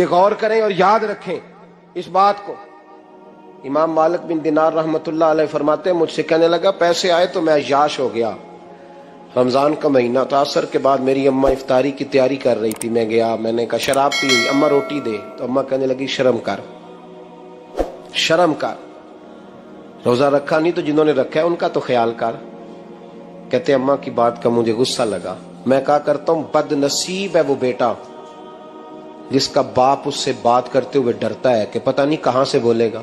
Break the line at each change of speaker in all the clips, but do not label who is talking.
غور کریں اور یاد رکھیں اس بات کو۔ امام مالک بن دینار رحمت اللہ علیہ فرماتے ہیں مجھ سے کہنے لگا پیسے آئے تو میں عیاش ہو گیا، رمضان کا مہینہ تھا، عصر کے بعد میری اماں افطاری کی تیاری کر رہی تھی، میں گیا، میں نے کہا شراب پی ہوئی، اماں روٹی دے، تو اماں کہنے لگی شرم کر، شرم کر، روزہ رکھا نہیں تو جنہوں نے رکھا ہے ان کا تو خیال کر۔ کہتے اماں کی بات کا مجھے غصہ لگا، میں کہا کرتا ہوں بد نصیب ہے وہ بیٹا جس کا باپ اس سے بات کرتے ہوئے ڈرتا ہے کہ پتہ نہیں کہاں سے بولے گا۔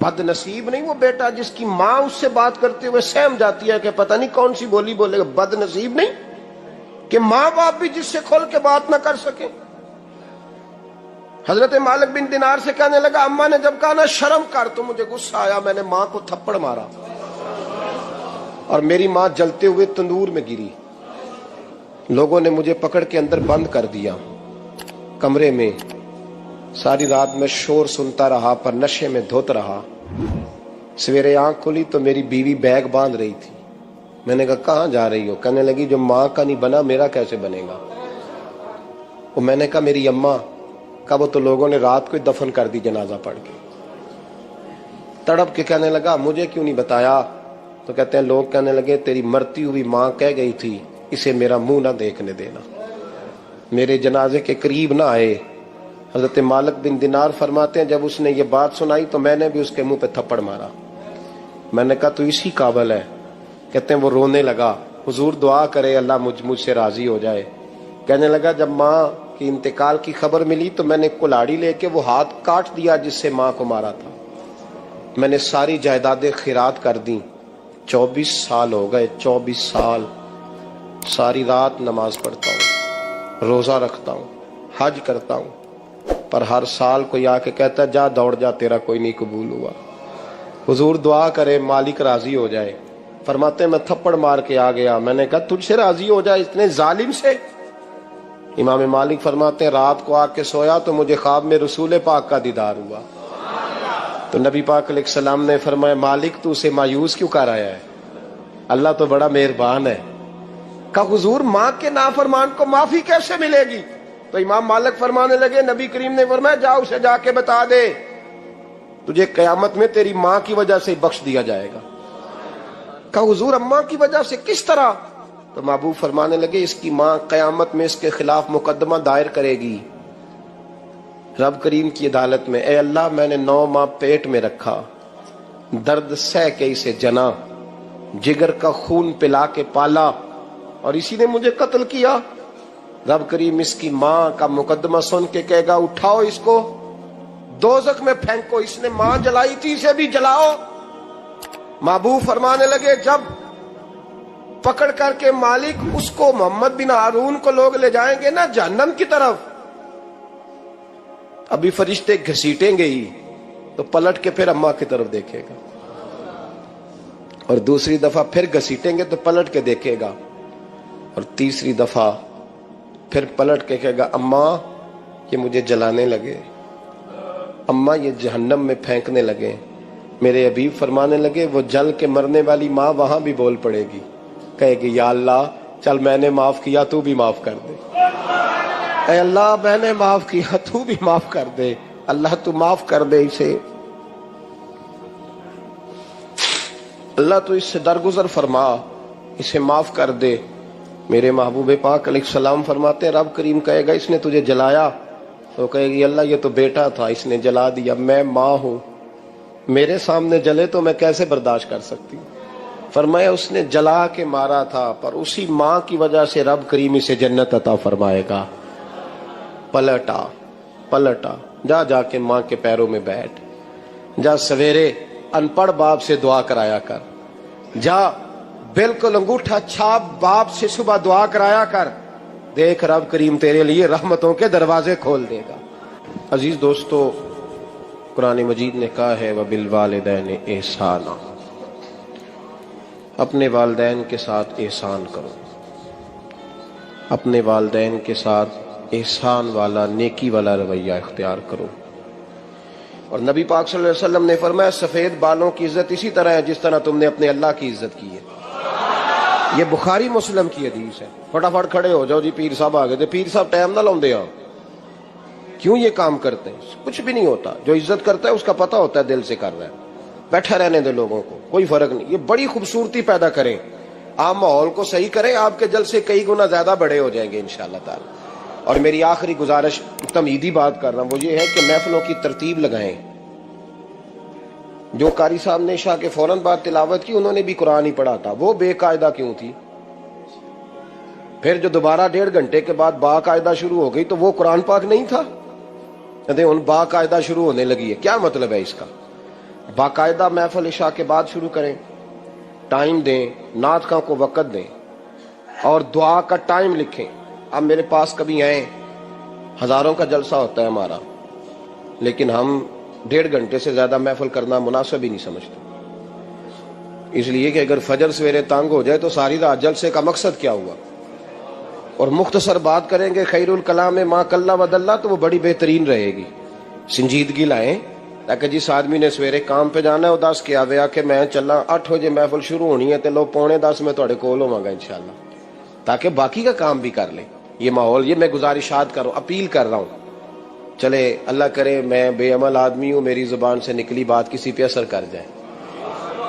بد نصیب نہیں وہ بیٹا جس کی ماں اس سے بات کرتے ہوئے سہم جاتی ہے کہ پتہ نہیں کون سی بولی بولے گا۔ بد نصیب نہیں کہ ماں باپ بھی جس سے کھول کے بات نہ کر سکیں۔ حضرت مالک بن دینار سے کہنے لگا اماں نے جب کہا نا شرم کر تو مجھے غصہ آیا، میں نے ماں کو تھپڑ مارا اور میری ماں جلتے ہوئے تندور میں گری۔ لوگوں نے مجھے پکڑ کے اندر بند کر دیا کمرے میں، ساری رات میں شور سنتا رہا پر نشے میں دھوت رہا۔ سویرے آنکھ کھلی تو میری بیوی بیگ باندھ رہی تھی۔ میں نے کہا کہاں جا رہی ہو؟ کہنے لگی جو ماں کا نہیں بنا میرا کیسے بنے گا؟ وہ میں نے کہا میری اماں کا، وہ تو لوگوں نے رات کو دفن کر دی جنازہ پڑھ کے۔ تڑپ کے کہنے لگا مجھے کیوں نہیں بتایا؟ تو کہتے ہیں لوگ کہنے لگے تیری مرتی ہوئی ماں کہہ گئی تھی اسے میرا منہ نہ دیکھنے دینا، میرے جنازے کے قریب نہ آئے۔ حضرت مالک بن دینار فرماتے ہیں جب اس نے یہ بات سنائی تو میں نے بھی اس کے منہ پہ تھپڑ مارا۔ میں نے کہا تو اسی قابل ہے۔ کہتے ہیں وہ رونے لگا، حضور دعا کرے اللہ مجھ سے راضی ہو جائے۔ کہنے لگا جب ماں کی انتقال کی خبر ملی تو میں نے کلاڑی لے کے وہ ہاتھ کاٹ دیا جس سے ماں کو مارا تھا۔ میں نے ساری جائیدادیں خیرات کر دیں۔ 24 سال ہو گئے، 24 سال ساری رات نماز پڑھتا ہوں، روزہ رکھتا ہوں، حج کرتا ہوں، پر ہر سال کوئی آ کے کہتا جا دوڑ جا تیرا کوئی نہیں قبول ہوا۔ حضور دعا کرے مالک راضی ہو جائے۔ فرماتے میں تھپڑ مار کے آ گیا، میں نے کہا تجھ سے راضی ہو جائے اتنے ظالم سے؟ امام مالک فرماتے ہیں رات کو آ کے سویا تو مجھے خواب میں رسول پاک کا دیدار ہوا، تو نبی پاک علیہ السلام نے فرمایا مالک تو اسے مایوس کیوں کر آیا ہے؟ اللہ تو بڑا مہربان ہے۔ کہا حضور ماں کے نافرمان کو معافی کیسے ملے گی؟ تو امام مالک فرمانے لگے نبی کریم نے فرمایا جا اسے جا کے بتا دے تجھے قیامت میں تیری ماں کی وجہ سے بخش دیا جائے گا۔ کہا حضور اماں کی وجہ سے کس طرح؟ تو محبوب فرمانے لگے اس کی ماں قیامت میں اس کے خلاف مقدمہ دائر کرے گی رب کریم کی عدالت میں، اے اللہ میں نے 9 ماہ پیٹ میں رکھا، درد سہ کے اسے جنا، جگر کا خون پلا کے پالا اور اسی نے مجھے قتل کیا۔ رب کریم اس کی ماں کا مقدمہ سن کے کہے گا اٹھاؤ اس کو دوزخ میں پھینکو، اس نے ماں جلائی تھی اسے بھی جلاؤ۔ محبوب فرمانے لگے جب پکڑ کر کے مالک اس کو محمد بن ہارون کو لوگ لے جائیں گے نا جہنم کی طرف، ابھی فرشتے گھسیٹیں گے ہی تو پلٹ کے پھر اماں کی طرف دیکھے گا، اور دوسری دفعہ پھر گھسیٹیں گے تو پلٹ کے دیکھے گا، اور تیسری دفعہ پھر پلٹ کے کہے گا اماں یہ مجھے جلانے لگے، اماں یہ جہنم میں پھینکنے لگے۔ میرے حبیب فرمانے لگے وہ جل کے مرنے والی ماں وہاں بھی بول پڑے گی، کہے گی یا اللہ چل میں نے معاف کیا تو بھی معاف کر دے، اے اللہ میں نے معاف کیا تو بھی معاف کر دے، اللہ تو معاف کر دے اسے، اللہ تو اس سے درگزر فرما، اسے معاف کر دے۔ میرے محبوب پاک علیہ السلام فرماتے ہیں رب کریم کہے گا اس نے تجھے جلایا، تو کہے گی اللہ یہ تو بیٹا تھا اس نے جلا دیا، میں ماں ہوں میرے سامنے جلے تو میں کیسے برداشت کر سکتی؟ فرمایا اس نے جلا کے مارا تھا پر اسی ماں کی وجہ سے رب کریم اسے جنت عطا فرمائے گا۔ پلٹا جا کے ماں کے پیروں میں بیٹھ، جا سویرے ان پڑھ باپ سے دعا کرایا کر، جا بالکل انگوٹھا چھاپ باپ سے صبح دعا کرایا کر، دیکھ رب کریم تیرے لیے رحمتوں کے دروازے کھول دے گا۔ عزیز دوستو قرآن مجید نے کہا ہے وَبِالْوَالِدَيْنِ احسانا، اپنے والدین کے ساتھ احسان کرو، اپنے والدین کے ساتھ احسان والا نیکی والا رویہ اختیار کرو۔ اور نبی پاک صلی اللہ علیہ وسلم نے فرمایا سفید بالوں کی عزت اسی طرح ہے جس طرح تم نے اپنے اللہ کی عزت کی ہے۔ یہ بخاری مسلم کی حدیث ہے۔ فٹافٹ کھڑے ہو جاؤ جی پیر صاحب آ گئے تھے، پیر صاحب ٹائم نہ لاؤندے آ کیوں یہ کام کرتے ہیں؟ کچھ بھی نہیں ہوتا. جو عزت کرتا ہے اس کا پتہ ہوتا ہے دل سے کر رہا ہے. بیٹھا رہنے دے لوگوں کو، کوئی فرق نہیں. یہ بڑی خوبصورتی پیدا کریں، آپ ماحول کو صحیح کریں، آپ کے جلسے کئی گنا زیادہ بڑے ہو جائیں گے انشاءاللہ تعالی. اور میری آخری گزارش، تمہیدی بات کر رہا ہوں، وہ یہ ہے کہ محفلوں کی ترتیب لگائیں. جو قاری صاحب نے عشاء کے فوراً بعد تلاوت کی، انہوں نے بھی قرآن ہی پڑھا تھا، وہ بے قاعدہ کیوں تھی؟ پھر جو دوبارہ 1.5 گھنٹے کے بعد باقاعدہ شروع ہو گئی تو وہ قرآن پاک نہیں تھا؟ کہتے ہیں ان باقاعدہ شروع ہونے لگی ہے. کیا مطلب ہے اس کا؟ باقاعدہ محفل عشاء کے بعد شروع کریں، ٹائم دیں، نعت خواں کو وقت دیں، اور دعا کا ٹائم لکھیں. اب میرے پاس کبھی آئیں، ہزاروں کا جلسہ ہوتا ہے ہمارا، لیکن ہم 1.5 گھنٹے سے زیادہ محفل کرنا مناسب ہی نہیں سمجھتے. اس لیے کہ اگر فجر سویرے تانگ ہو جائے تو ساری رات جلسے کا مقصد کیا ہوا؟ اور مختصر بات کریں گے خیر الکلام ما کلا ودلا، تو وہ بڑی بہترین رہے گی. سنجیدگی لائیں، تاکہ جس آدمی نے سویرے کام پہ جانا ہے وہ 10 کے آوے آ کہ میں چلا 8 بجے محفل شروع ہونی ہے تے لو 9:45 میں تھوڑے کول ہوواں گا انشاءاللہ، تاکہ باقی کا کام بھی کر لیں. یہ ماحول، یہ میں گزارشات کر رہا ہوں، اپیل کر رہا ہوں. چلے اللہ کرے میں بے عمل آدمی ہوں، میری زبان سے نکلی بات کسی پہ اثر کر جائے.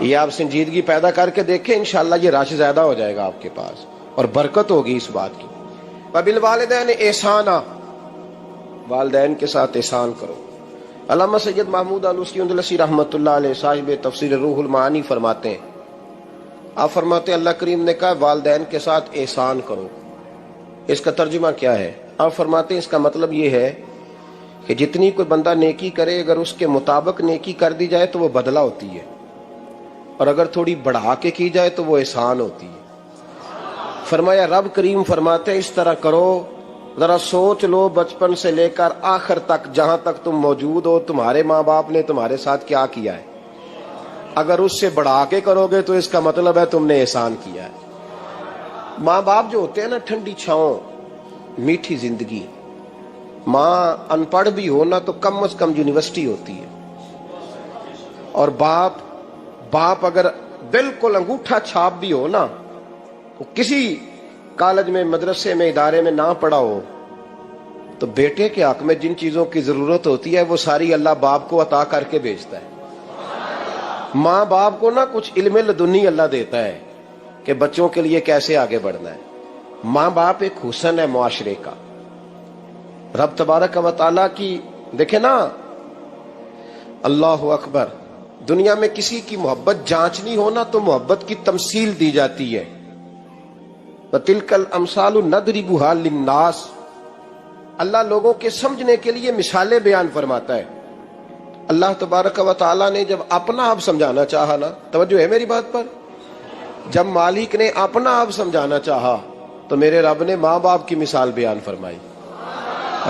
یہ آپ سنجیدگی پیدا کر کے دیکھیں، انشاءاللہ یہ رش زیادہ ہو جائے گا آپ کے پاس اور برکت ہوگی اس بات کی. وبالوالدین احسانا، والدین کے ساتھ احسان کرو. علامہ سید محمود آلوسی اندلسی رحمۃ اللہ علیہ صاحب تفسیر روح المعانی فرماتے ہیں، آپ فرماتے ہیں اللہ کریم نے کہا والدین کے ساتھ احسان کرو. اس کا ترجمہ کیا ہے؟ آپ فرماتے ہیں اس کا مطلب یہ ہے کہ جتنی کوئی بندہ نیکی کرے، اگر اس کے مطابق نیکی کر دی جائے تو وہ بدلہ ہوتی ہے، اور اگر تھوڑی بڑھا کے کی جائے تو وہ احسان ہوتی ہے. فرمایا رب کریم فرماتے ہیں اس طرح کرو، ذرا سوچ لو بچپن سے لے کر آخر تک جہاں تک تم موجود ہو تمہارے ماں باپ نے تمہارے ساتھ کیا کیا ہے. اگر اس سے بڑھا کے کرو گے تو اس کا مطلب ہے تم نے احسان کیا ہے. ماں باپ جو ہوتے ہیں نا، ٹھنڈی چھاؤں، میٹھی زندگی. ماں ان پڑھ بھی ہو نا تو کم از کم یونیورسٹی ہوتی ہے، اور باپ اگر بالکل انگوٹھا چھاپ بھی ہو نا، کسی کالج میں، مدرسے میں، ادارے میں نہ پڑھا ہو، تو بیٹے کے حق میں جن چیزوں کی ضرورت ہوتی ہے وہ ساری اللہ باپ کو عطا کر کے بھیجتا ہے. ماں باپ کو نا کچھ علم لدنی اللہ دیتا ہے کہ بچوں کے لیے کیسے آگے بڑھنا ہے. ماں باپ ایک حسن ہے معاشرے کا. رب تبارک و تعالیٰ کی دیکھیں نا، اللہ اکبر، دنیا میں کسی کی محبت جانچنی ہو نا تو محبت کی تمثیل دی جاتی ہے. وَتِلْكَ الْأَمْثَالُ نَضْرِبُهَا لِلنَّاسِ، اللہ لوگوں کے سمجھنے کے لیے مثالیں بیان فرماتا ہے. اللہ تبارک و تعالیٰ نے جب اپنا آپ سمجھانا چاہا نا، توجہ ہے میری بات پر، جب مالک نے اپنا آپ سمجھانا چاہا تو میرے رب نے ماں باپ کی مثال بیان فرمائی.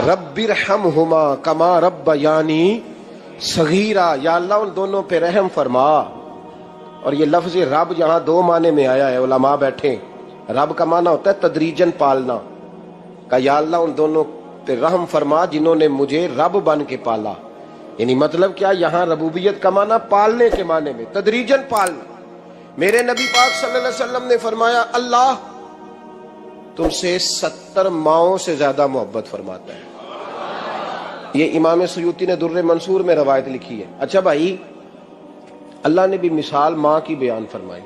رب ارحمہما کما ربیانی صغیرا، یا اللہ ان دونوں پہ رحم فرما. اور یہ لفظ رب یہاں 2 معنی میں آیا ہے، علماء بیٹھے. رب کا معنی ہوتا ہے تدریجن پالنا، کہ یا اللہ ان دونوں پہ رحم فرما جنہوں نے مجھے رب بن کے پالا. یعنی مطلب کیا؟ یہاں ربوبیت کا معنی پالنے کے معنی میں، تدریجن پالنا. میرے نبی پاک صلی اللہ علیہ وسلم نے فرمایا اللہ تم سے 70 ماؤں سے زیادہ محبت فرماتا ہے. یہ امام سیوطی نے در منصور میں روایت لکھی ہے. اچھا بھائی، اللہ نے بھی مثال ماں کی بیان فرمائی.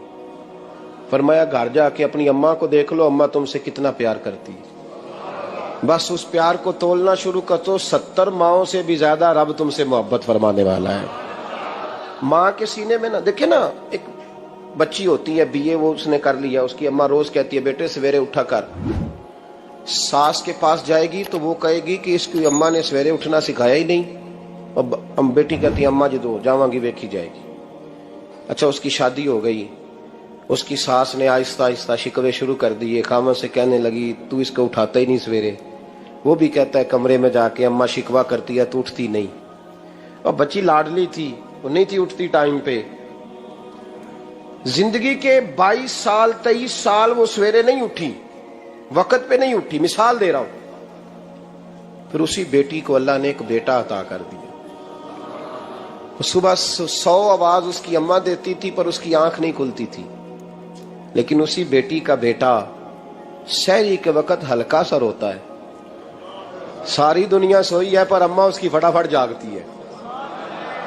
فرمایا گھر جا کے اپنی اماں کو دیکھ لو، اماں تم سے کتنا پیار کرتی ہے. بس اس پیار کو تولنا شروع کر تو 70 ماؤں سے بھی زیادہ رب تم سے محبت فرمانے والا ہے. ماں کے سینے میں نا، دیکھیں نا، ایک بچی ہوتی ہے BA، وہ اس نے کر لیا، اس کی اماں روز کہتی ہے بیٹے سویرے اٹھا کر. ساس کے پاس جائے گی تو وہ کہے گی کہ اس کی اماں نے سویرے اٹھنا سکھایا ہی نہیں. اور بیٹی کہتی ہے اماں جدو جاواں گی ویکھی جائے گی. اچھا اس کی شادی ہو گئی، اس کی ساس نے آہستہ آہستہ شکوے شروع کر دیے، خامن سے کہنے لگی تو اس کو اٹھاتا ہی نہیں سویرے. وہ بھی کہتا ہے کمرے میں جا کے اماں شکوا کرتی ہے تو اٹھتی نہیں. اور بچی لاڈلی تھی، وہ نہیں تھی اٹھتی ٹائم پہ. زندگی کے 22 سال 23 سال وہ سویرے نہیں اٹھی، وقت پہ نہیں اٹھی. مثال دے رہا ہوں. پھر اسی بیٹی کو اللہ نے ایک بیٹا عطا کر دیا. صبح 100 آواز اس کی اماں دیتی تھی پر اس کی آنکھ نہیں کھلتی تھی. لیکن اسی بیٹی کا بیٹا سحری کے وقت ہلکا سا روتا ہے، सारी दुनिया सोई है पर अम्मा उसकी फटाफट जागती है,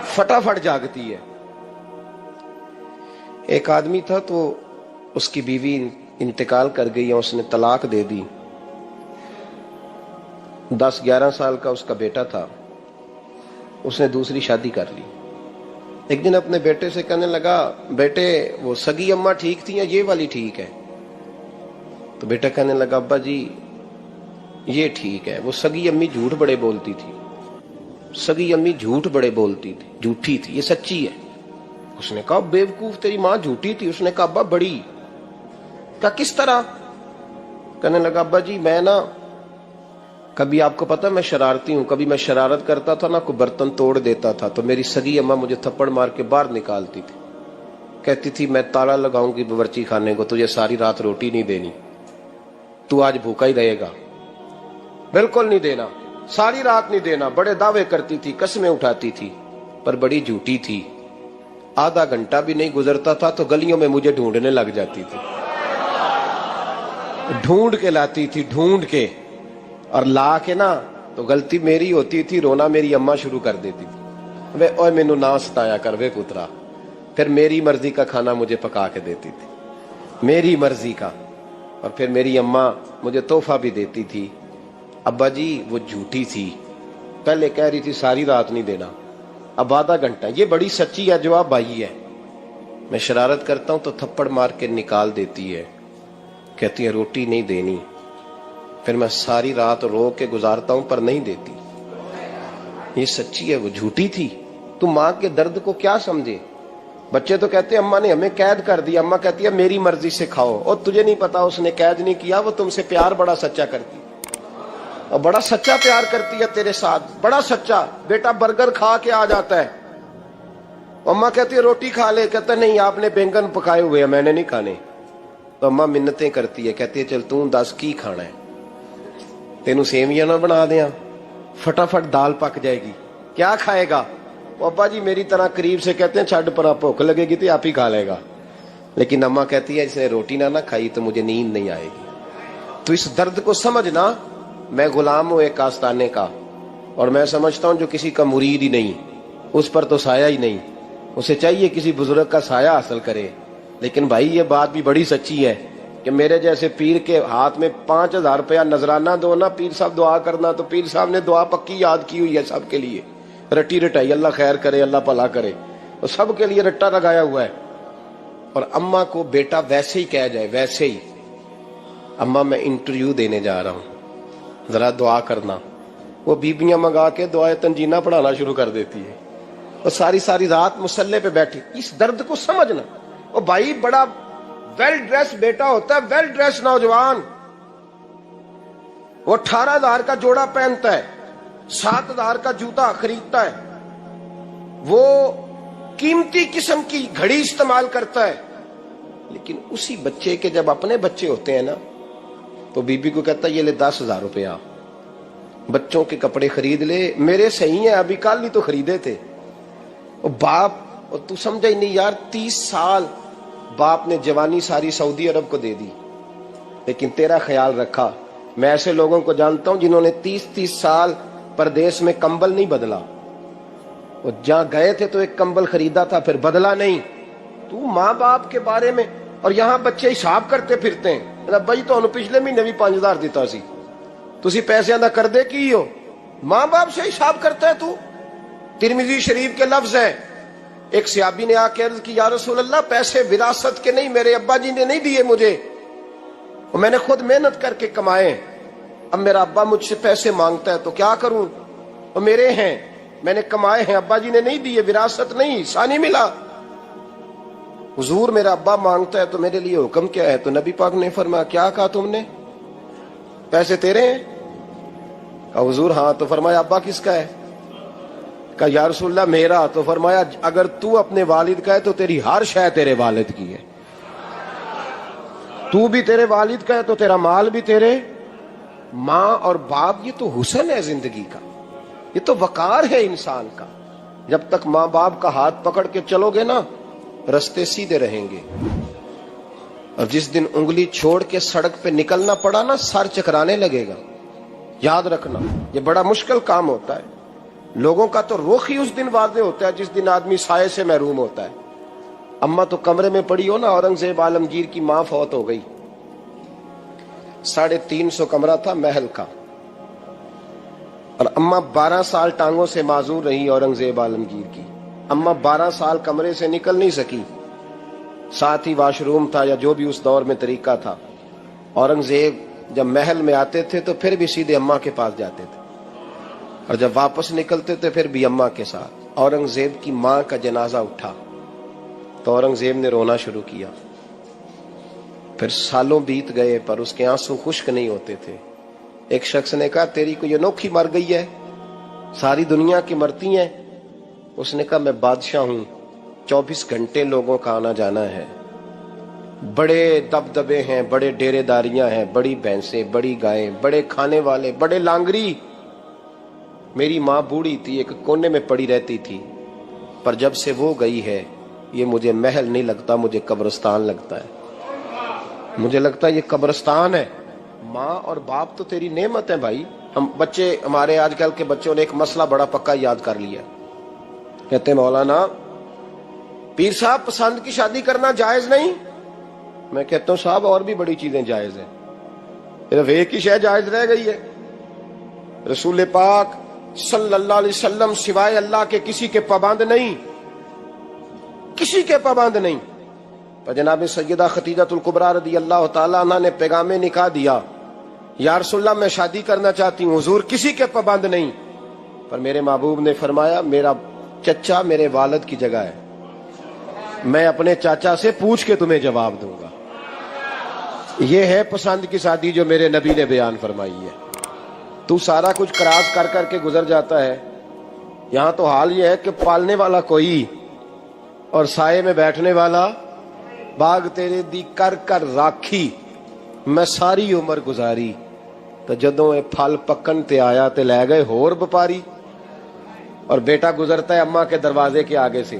फटाफट जागती है। एक आदमी था तो उसकी बीवी इंतकाल कर गई और उसने तलाक दे दी। 10-11 साल का उसका बेटा था, उसने दूसरी शादी कर ली। एक दिन अपने बेटे से कहने लगा, बेटे वो सगी अम्मा ठीक थी या ये वाली ठीक है? तो बेटा कहने लगा, अब्बा जी ये ठीक है, वो सगी अम्मी झूठ बड़े बोलती थी, सगी अम्मी झूठ बड़े बोलती थी, झूठी थी, ये सच्ची है। उसने कहा, बेवकूफ तेरी माँ झूठी थी? उसने कहा, अब्बा बड़ी। क्या किस तरह? कहने लगा, अब्बा जी मैं ना, कभी आपको पता मैं शरारती हूं, कभी मैं शरारत करता था ना, कोई बर्तन तोड़ देता था तो मेरी सगी अम्मा मुझे थप्पड़ मार के बाहर निकालती थी, कहती थी मैं ताला लगाऊंगी बावर्ची खाने को, तुझे सारी रात रोटी नहीं देनी, तू आज भूखा ही रहेगा, बिल्कुल नहीं देना, सारी रात नहीं देना। बड़े दावे करती थी, कस्में उठाती थी, पर बड़ी झूठी थी। आधा घंटा भी नहीं गुजरता था तो गलियों में मुझे ढूंढने लग जाती थी, ढूंढ के लाती थी, ढूंढ के, और ला के ना तो गलती मेरी होती थी, रोना मेरी अम्मा शुरू कर देती थी, वे ओए मैनू ना सताया कर वे पुत्रा। फिर मेरी मर्जी का खाना मुझे पका के देती थी, मेरी मर्जी का, और फिर मेरी अम्मा मुझे तोहफा भी देती थी। अब्बा जी वो झूठी थी, पहले कह रही थी सारी रात नहीं देना, अब आधा घंटा। ये बड़ी सच्ची है, जवाब भाई है। मैं शरारत करता हूं तो थप्पड़ मार के निकाल देती है, कहती है रोटी नहीं देनी, फिर मैं सारी रात रो के गुजारता हूं पर नहीं देती। ये सच्ची है, वो झूठी थी। तू मां के दर्द को क्या समझे? बच्चे तो कहते हैं अम्मा ने हमें कैद कर दिया, अम्मा कहती है मेरी मर्जी से खाओ, और तुझे नहीं पता उसने कैद नहीं किया, वो तुमसे प्यार बड़ा सच्चा करती, और बड़ा सच्चा प्यार करती है तेरे साथ, बड़ा सच्चा। बेटा बर्गर खा के आ जाता है, अम्मा कहती है रोटी खा ले, कहता नहीं आपने बैंगन पकाए हुए हैं मैंने नहीं खाने। तो अम्मा मिन्नतें करती है, कहती है चल तू दस की खाना है, तेनू सेवियां ना बना दिया, फटाफट दाल पक जाएगी, क्या खाएगा? अब्बा जी मेरी तरह करीब से कहते हैं छड़ पर भूख लगेगी तो आप ही खा लेगा, लेकिन अम्मा कहती है इसने रोटी ना खाई तो मुझे नींद नहीं आएगी। तो इस दर्द को समझना, मैं गुलाम हूं एक आस्ताने का, और मैं समझता हूं जो किसी का मुरीद ही नहीं, उस पर तो साया ही नहीं, उसे चाहिए किसी बुजुर्ग का साया हासिल करे। लेकिन भाई ये बात भी बड़ी सच्ची है कि मेरे जैसे पीर के हाथ में 5000 रुपया नजराना दो ना, पीर साहब दुआ करना, तो पीर साहब ने दुआ पक्की याद की हुई है सबके लिए, रट्टी रटाई, अल्लाह खैर करे अल्लाह भला करे, और सबके लिए रट्टा लगाया हुआ है। और अम्मा को बेटा वैसे ही कह जाए, वैसे ही, अम्मा मैं इंटरव्यू देने जा रहा हूं जरा दुआ करना, वो बीबियां मंगा के दुआए तंजीना पढ़ाना शुरू कर देती है, और सारी सारी रात मुसल्ले पे बैठी। इस दर्द को समझना। और भाई बड़ा वेल ड्रेस बेटा होता है, वेल ड्रेस नौजवान, वो 18,000 का जोड़ा पहनता है, 7,000 का जूता खरीदता है, वो कीमती किस्म की घड़ी इस्तेमाल करता है, लेकिन उसी बच्चे के जब अपने बच्चे होते हैं ना तो बीबी को कहता है ये ले 10,000 रुपया, बच्चों के कपड़े खरीद ले, मेरे सही है अभी कल नहीं तो खरीदे थे। और बाप, और तू समझा ही नहीं यार, 30 साल बाप ने जवानी सारी सऊदी अरब को दे दी, लेकिन तेरा ख्याल रखा। मैं ऐसे लोगों को जानता हूं जिन्होंने 30-30 साल परदेश में कंबल नहीं बदला, और जहां गए थे तो एक कंबल खरीदा था फिर बदला नहीं। तू माँ बाप के बारे में, और यहां बच्चे हिसाब करते फिरते हैं, रब्बा जी तो पिछले महीने भी 5,000 दिता सी, तुसी पैसे दा कर दे की हो, माँ बाप से हिसाब करता है तू। तिरमिजी शरीफ के लफ्ज है, एक सहाबी ने आके अर्ज की या रसूल अल्लाह पैसे विरासत के नहीं, मेरे अब्बा जी ने नहीं दिए मुझे, और मैंने खुद मेहनत करके कमाए, अब मेरा अब्बा मुझसे पैसे मांगता है तो क्या करूं, और मेरे हैं, मैंने कमाए हैं, अब्बा जी ने नहीं दिए, विरासत नहीं, हिस्सा नहीं मिला। हुजूर मेरा अब्बा मांगता है तो मेरे लिए हुक्म क्या है? तो नबी पाक ने फरमाया क्या कहा तुमने, पैसे तेरे हैं? कहा हुजूर हाँ। तो फरमाया अब्बा किसका है? कहा या रसूलल्लाह मेरा। तो फरमाया अगर तू अपने वालिद का है तो तेरी हर शय तेरे वालिद की है, तू भी तेरे वालिद का है तो तेरा माल भी तेरे। माँ और बाप ये तो हुस्न है जिंदगी का, ये तो वकार है इंसान का। जब तक माँ बाप का हाथ पकड़ के चलोगे ना रास्ते सीधे रहेंगे, और जिस दिन उंगली छोड़ के सड़क पे निकलना पड़ा ना सर चकराने लगेगा। याद रखना, ये बड़ा मुश्किल काम होता है। लोगों का तो रुख ही उस दिन वादे होता है जिस दिन आदमी साये से महरूम होता है। अम्मा तो कमरे में पड़ी हो ना, औरंगजेब आलमगीर की मां फौत हो गई, 350 कमरा था महल का, और अम्मा 12 साल टांगों से माजूर रही औरंगजेब आलमगीर की। अम्मा 12 साल कमरे से निकल नहीं सकी, साथ ही वॉशरूम था या जो भी उस दौर में तरीका था। औरंगजेब जब महल में आते थे तो फिर भी सीधे अम्मा के पास जाते थे, और जब वापस निकलते थे फिर भी अम्मा के साथ। औरंगजेब की मां का जनाजा उठा तो औरंगजेब ने रोना शुरू किया। फिर सालों बीत गए पर उसके आंसू खुश्क नहीं होते थे। एक शख्स ने कहा, तेरी कोई अनोखी मर गई है, सारी दुनिया की मरती हैं। उसने कहा, मैं बादशाह हूं, 24 घंटे लोगों का आना जाना है, बड़े दबदबे हैं, बड़े डेरेदारियां हैं, बड़ी भैंसें, बड़ी गायें, बड़े खाने वाले, बड़े लांगरी। मेरी माँ बूढ़ी थी, एक कोने में पड़ी रहती थी, पर जब से वो गई है ये मुझे महल नहीं लगता, मुझे कब्रिस्तान लगता है। मुझे लगता है ये कब्रिस्तान है। माँ और बाप तो तेरी नेमत है भाई। हम बच्चे, हमारे आजकल के बच्चों ने एक मसला बड़ा पक्का याद कर लिया। कहते मौलाना पीर साहब पसंद की शादी करना जायज नहीं। मैं कहता हूं साहब और भी बड़ी चीजें जायज है, सिर्फ एक ही शय जायज रह गई है। रसूल पाक सल्लल्लाहु अलैहि वसल्लम सिवाय अल्लाह के किसी के पाबंद नहीं, किसी के पाबंद नहीं। पर जनाब सैयदा खतीजतुल कुबरा रदी अल्लाह तआला अन्हा ने पैगामे निकाह दिया, या रसूलल्लाह मैं शादी करना चाहती हूँ, हुजूर किसी के पाबंद नहीं। पर मेरे महबूब ने फरमाया, मेरा चचा मेरे वालिद की जगह है, मैं अपने चाचा से पूछ के तुम्हें जवाब दूंगा। ये है पसंद की शादी जो मेरे नबी ने बयान फरमाई है। तू सारा कुछ क्रास कर करके गुजर जाता है। यहां तो हाल ये है कि पालने वाला कोई और साये में बैठने वाला। बाग तेरे दी कर कर राखी मैं सारी उम्र गुजारी, तो जदों ये फल पकन ते आया ते लै गए होर व्यापारी। और बेटा गुजरता है अम्मा के दरवाजे के आगे से,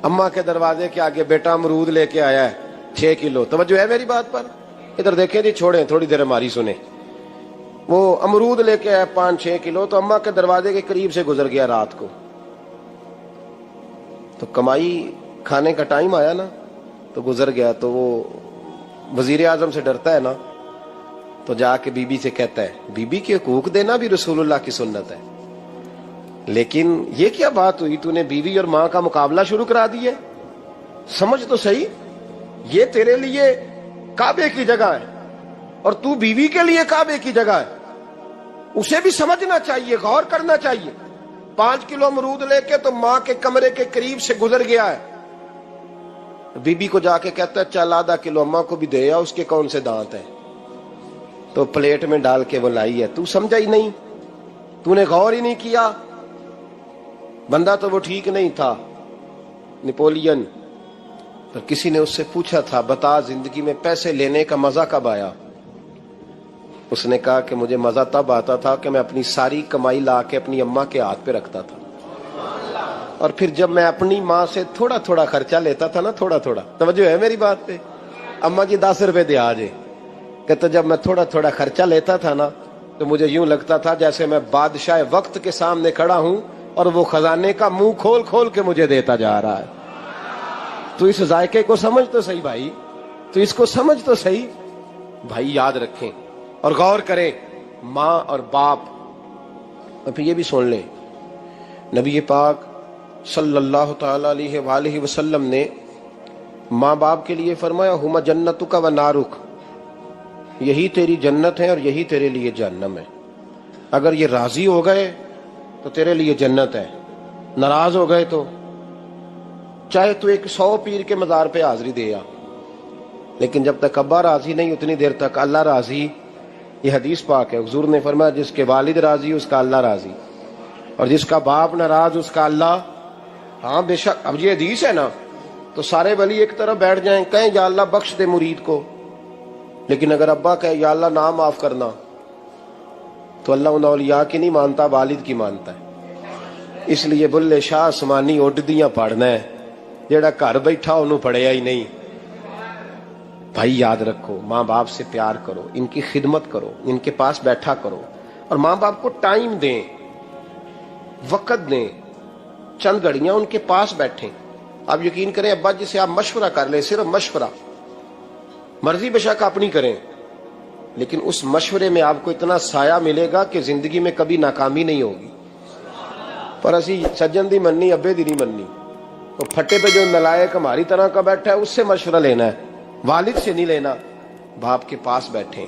अम्मा के दरवाजे के आगे बेटा अमरूद लेके आया है 6 किलो। तवज्जो है मेरी बात पर? इधर देखें जी, छोड़ें थोड़ी देर हमारी सुने। वो अमरूद लेके आया 5-6 किलो, तो अम्मा के दरवाजे के करीब से गुजर गया रात को। तो कमाई खाने का टाइम आया ना, तो गुजर गया। तो वो वजीर आजम से डरता है ना, तो जाके बीबी से कहता है, बीबी के हुकूक देना भी रसूलुल्लाह की सुन्नत है। लेकिन ये क्या बात हुई, तूने बीवी और मां का मुकाबला शुरू करा दिया? समझ तो सही, ये तेरे लिए काबे की जगह है और तू बीवी के लिए काबे की जगह है। उसे भी समझना चाहिए, गौर करना चाहिए। 5 किलो अमरूद लेके तो मां के कमरे के करीब से गुजर गया है। बीबी को जाके कहता है, चल आधा किलो अम्मा को भी दे आ, उसके कौन से दांत है। तो प्लेट में डाल के वो लाई है। तू समझा ही नहीं, तूने गौर ही नहीं किया। बंदा तो वो ठीक नहीं था, नेपोलियन। पर किसी ने उससे पूछा था, बता जिंदगी में पैसे लेने का मजा कब आया? उसने कहा कि मुझे मजा तब आता था कि मैं अपनी सारी कमाई ला के अपनी अम्मा के हाथ पे रखता था, और फिर जब मैं अपनी माँ से थोड़ा थोड़ा खर्चा लेता था ना, थोड़ा थोड़ा, तवज्जो है मेरी बात पे? अम्मा जी 10 रुपए दे आजे। कहते जब मैं थोड़ा थोड़ा खर्चा लेता था ना, तो मुझे यूं लगता था जैसे मैं बादशाह वक्त के सामने खड़ा हूं और वो खजाने का मुंह खोल खोल के मुझे देता जा रहा है। तो इस जायके को समझ तो सही भाई, तो इसको समझ तो सही भाई। याद रखें और गौर करें, माँ और बाप। और फिर ये भी सुन लें, नबी पाक सल्लल्लाहु ताला अलैहि वसल्लम ने माँ बाप के लिए फरमाया, हुमा जन्नतुका व नारुक, यही तेरी जन्नत है और यही तेरे लिए जहन्नम है। अगर ये राजी हो गए तो तेरे लिए जन्नत है, नाराज हो गए तो चाहे तू 100 पीर के मजार पे हाजिरी दे आ, लेकिन जब तक अब्बा राजी नहीं उतनी देर तक अल्लाह राजी। ये हदीस पाक है, हुजूर ने फरमाया, जिसके वालिद राजी उसका अल्लाह राजी, और जिसका बाप नाराज उसका अल्लाह। हाँ बेशक, अब ये हदीस है ना, तो सारे वली एक तरफ बैठ जाएं, कहें या अल्लाह बख्श दे मुरीद को, लेकिन अगर अब्बा कहे या अल्लाह ना माफ करना, तो अल्लाह उन औलिया की नहीं मानता, वालिद की मानता है। इसलिए बुल्ले शाह आसमानी उड्डियां पढ़ना है, जेड़ा घर बैठा उन्होंने पढ़िया ही नहीं। भाई याद रखो, माँ बाप से प्यार करो, इनकी खिदमत करो, इनके पास बैठा करो, और माँ बाप को टाइम दें, वक्त दें, चंद घड़ियां उनके पास बैठें। आप यकीन करें, अब्बा जी से आप मशवरा कर लें, सिर्फ मशवरा, मर्जी बेशक अपनी करें, लेकिन उस मशवरे में आपको इतना साया मिलेगा कि जिंदगी में कभी नाकामी नहीं होगी। पर असी सज्जन दी मननी, अब्बे दी नहीं मननी। तो फटे पे जो नलायक हमारी तरह का बैठा है उससे मशवरा लेना है, वालिद से नहीं लेना। बाप के पास बैठे,